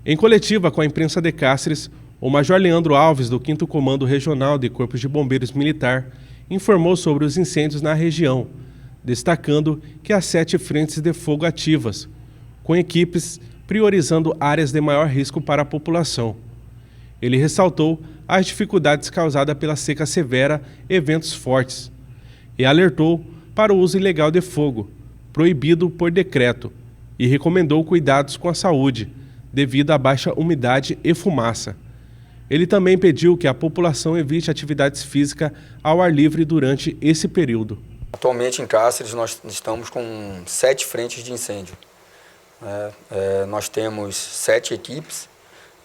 Em coletiva com a imprensa de Cáceres, o Major Leandro Alves, do 5º Comando Regional de Corpos de Bombeiros Militar, informou sobre os incêndios na região, destacando que há 7 frentes de fogo ativas, com equipes priorizando áreas de maior risco para a população. Ele ressaltou as dificuldades causadas pela seca severa e ventos fortes, e alertou para o uso ilegal de fogo, proibido por decreto, e recomendou cuidados com a saúde, devido à baixa umidade e fumaça. Ele também pediu que a população evite atividades físicas ao ar livre durante esse período. Atualmente em Cáceres nós estamos com 7 frentes de incêndio. Nós temos 7 equipes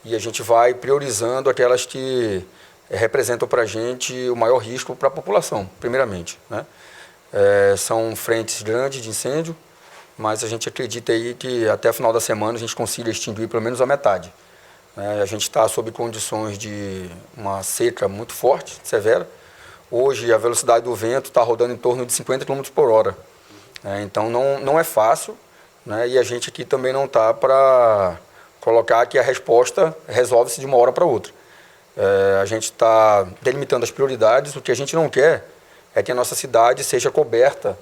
e a gente vai priorizando aquelas que representam para a gente o maior risco para a população, primeiramente. São frentes grandes de incêndio, mas a gente acredita aí que até o final da semana a gente consiga extinguir pelo menos a metade. A gente está sob condições de uma seca muito forte, severa. Hoje a velocidade do vento está rodando em torno de 50 km por hora. Então não é fácil, e a gente aqui também não está para colocar que a resposta resolve-se de uma hora para outra. A gente está delimitando as prioridades. O que a gente não quer é que a nossa cidade seja coberta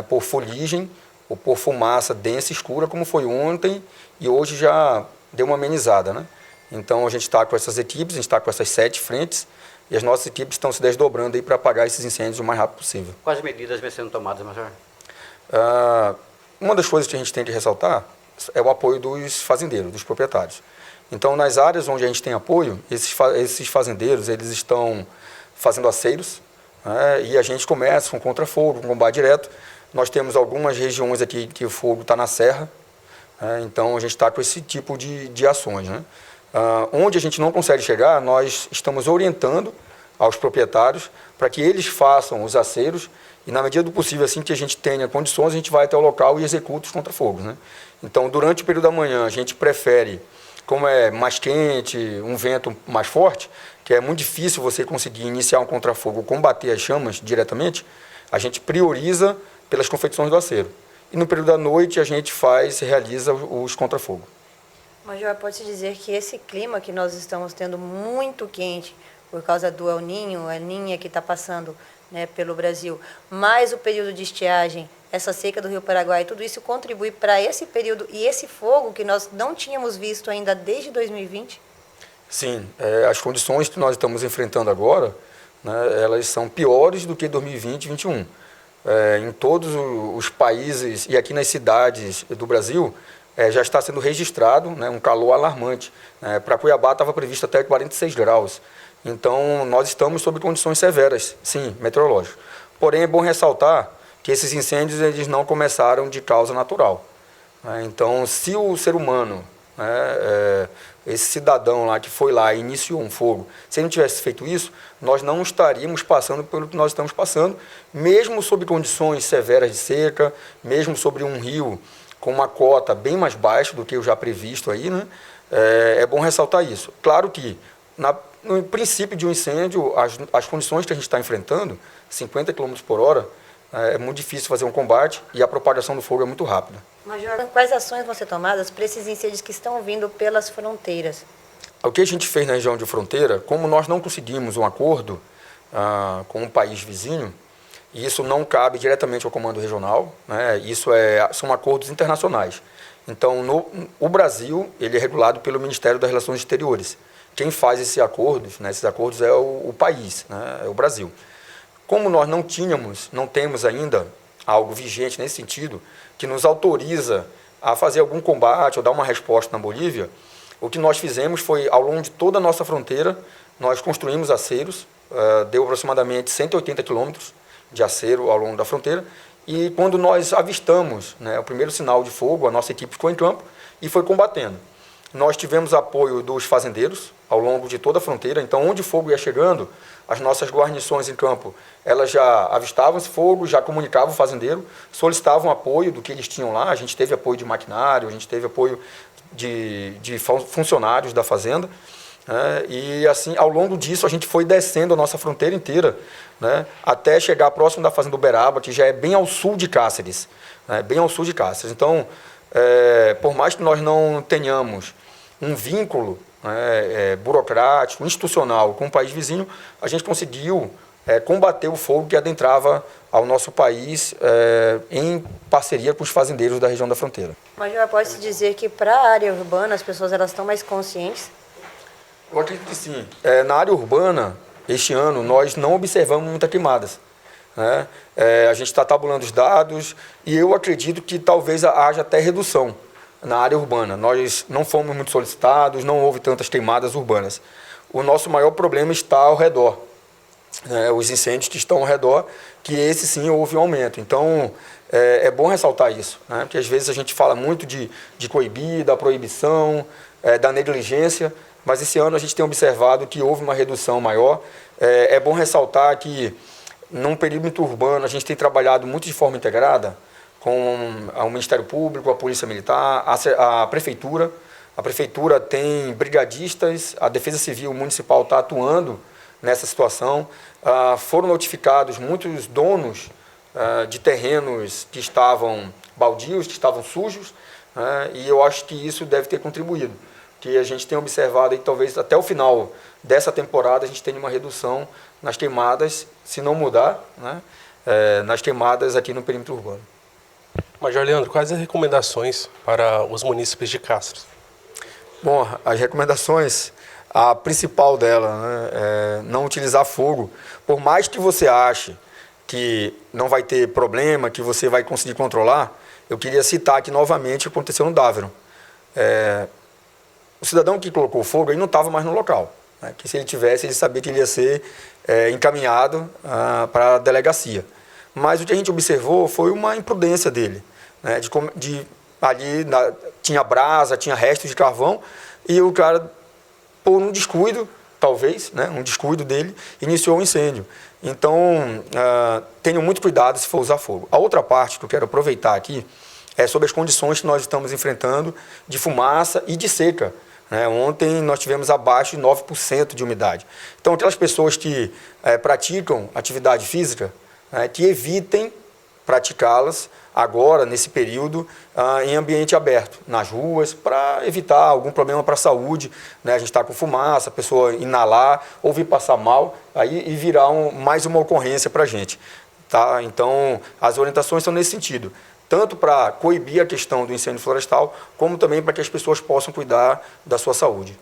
por fuligem ou por fumaça densa e escura, como foi ontem, e hoje já deu uma amenizada. Então a gente está com essas equipes, a gente está com essas 7 frentes, e as nossas equipes estão se desdobrando aí para apagar esses incêndios o mais rápido possível. Quais medidas vêm sendo tomadas, Major? Uma das coisas que a gente tem que ressaltar é o apoio dos fazendeiros, dos proprietários. Então, nas áreas onde a gente tem apoio, esses fazendeiros eles estão fazendo aceiros, e a gente começa com contrafogo, com combate direto. Nós temos algumas regiões aqui que o fogo está na serra, então a gente está com esse tipo de ações. Onde a gente não consegue chegar, nós estamos orientando aos proprietários para que eles façam os aceiros e, na medida do possível, assim que a gente tenha condições, a gente vai até o local e executa os contrafogos. Então, durante o período da manhã, a gente prefere, como é mais quente, um vento mais forte, que é muito difícil você conseguir iniciar um contrafogo ou combater as chamas diretamente, a gente prioriza pelas confecções do aceiro. E no período da noite a gente realiza os contrafogos. Major, pode-se dizer que esse clima que nós estamos tendo muito quente por causa do El Niño, a Ninha que está passando pelo Brasil, mais o período de estiagem, essa seca do Rio Paraguai, tudo isso contribui para esse período e esse fogo que nós não tínhamos visto ainda desde 2020? Sim, as condições que nós estamos enfrentando agora, elas são piores do que 2020 e 2021. Em todos os países e aqui nas cidades do Brasil, já está sendo registrado um calor alarmante. Para Cuiabá estava previsto até 46 graus. Então, nós estamos sob condições severas, sim, meteorológicas. Porém, é bom ressaltar que esses incêndios eles não começaram de causa natural. Então, se o ser humano, esse cidadão lá que foi lá e iniciou um fogo, se ele não tivesse feito isso, nós não estaríamos passando pelo que nós estamos passando, mesmo sob condições severas de seca, mesmo sobre um rio com uma cota bem mais baixa do que o já previsto aí, é bom ressaltar isso. Claro que, no princípio de um incêndio, as condições que a gente está enfrentando, 50 km por hora, é muito difícil fazer um combate e a propagação do fogo é muito rápida. Major, quais ações vão ser tomadas para esses incêndios que estão vindo pelas fronteiras? O que a gente fez na região de fronteira, como nós não conseguimos um acordo com um país vizinho, e isso não cabe diretamente ao comando regional, são acordos internacionais. Então, o Brasil ele é regulado pelo Ministério das Relações Exteriores. Quem faz esses acordos é o país, é o Brasil. Como nós não temos ainda algo vigente nesse sentido, que nos autoriza a fazer algum combate ou dar uma resposta na Bolívia, o que nós fizemos foi, ao longo de toda a nossa fronteira, nós construímos aceiros, deu aproximadamente 180 quilômetros de aceiro ao longo da fronteira, e quando nós avistamos o primeiro sinal de fogo, a nossa equipe ficou em campo e foi combatendo. Nós tivemos apoio dos fazendeiros ao longo de toda a fronteira, então onde o fogo ia chegando, as nossas guarnições em campo, elas já avistavam esse fogo, já comunicavam o fazendeiro, solicitavam apoio do que eles tinham lá, a gente teve apoio de maquinário, a gente teve apoio de funcionários da fazenda, e assim, ao longo disso, a gente foi descendo a nossa fronteira inteira, até chegar próximo da fazenda Uberaba, que já é bem ao sul de Cáceres, bem ao sul de Cáceres. Então, por mais que nós não tenhamos um vínculo, né, burocrático, institucional com o país vizinho, a gente conseguiu combater o fogo que adentrava ao nosso país em parceria com os fazendeiros da região da fronteira. Major, pode-se dizer que para a área urbana as pessoas elas estão mais conscientes? Eu acredito que sim. Na área urbana, este ano, nós não observamos muitas queimadas, né? A gente está tabulando os dados e eu acredito que talvez haja até redução na área urbana. Nós não fomos muito solicitados, não houve tantas queimadas urbanas. O nosso maior problema está ao redor, os incêndios que estão ao redor, que esse sim houve um aumento. Então, é bom ressaltar isso, né? Porque às vezes a gente fala muito de coibir, da proibição, da negligência, mas esse ano a gente tem observado que houve uma redução maior. É bom ressaltar que, num perímetro urbano, a gente tem trabalhado muito de forma integrada com o Ministério Público, a Polícia Militar, a Prefeitura. A Prefeitura tem brigadistas, a Defesa Civil Municipal está atuando nessa situação. Foram notificados muitos donos de terrenos que estavam baldios, que estavam sujos, e eu acho que isso deve ter contribuído. Que a gente tem observado, e talvez até o final dessa temporada, a gente tenha uma redução nas queimadas, se não mudar, né, nas queimadas aqui no perímetro urbano. Major Leandro, quais as recomendações para os munícipes de Castros? Bom, as recomendações, a principal dela, né, é não utilizar fogo. Por mais que você ache que não vai ter problema, que você vai conseguir controlar, eu queria citar aqui novamente o que aconteceu no Dáveron. O cidadão que colocou fogo, ele não estava mais no local, né, que se ele tivesse, ele sabia que ele ia ser encaminhado para a delegacia. Mas o que a gente observou foi uma imprudência dele, né, ali tinha brasa, tinha restos de carvão, e o cara, por um descuido, talvez, né, um descuido dele, iniciou o incêndio. Então, tenham muito cuidado se for usar fogo. A outra parte que eu quero aproveitar aqui é sobre as condições que nós estamos enfrentando de fumaça e de seca. Ontem nós tivemos abaixo de 9% de umidade. Então, aquelas pessoas que praticam atividade física, que evitem praticá-las agora, nesse período, em ambiente aberto, nas ruas, para evitar algum problema para a saúde. A gente está com fumaça, a pessoa inalar ou vir passar mal, e virar mais uma ocorrência para a gente. Tá? Então, as orientações são nesse sentido, tanto para coibir a questão do incêndio florestal, como também para que as pessoas possam cuidar da sua saúde.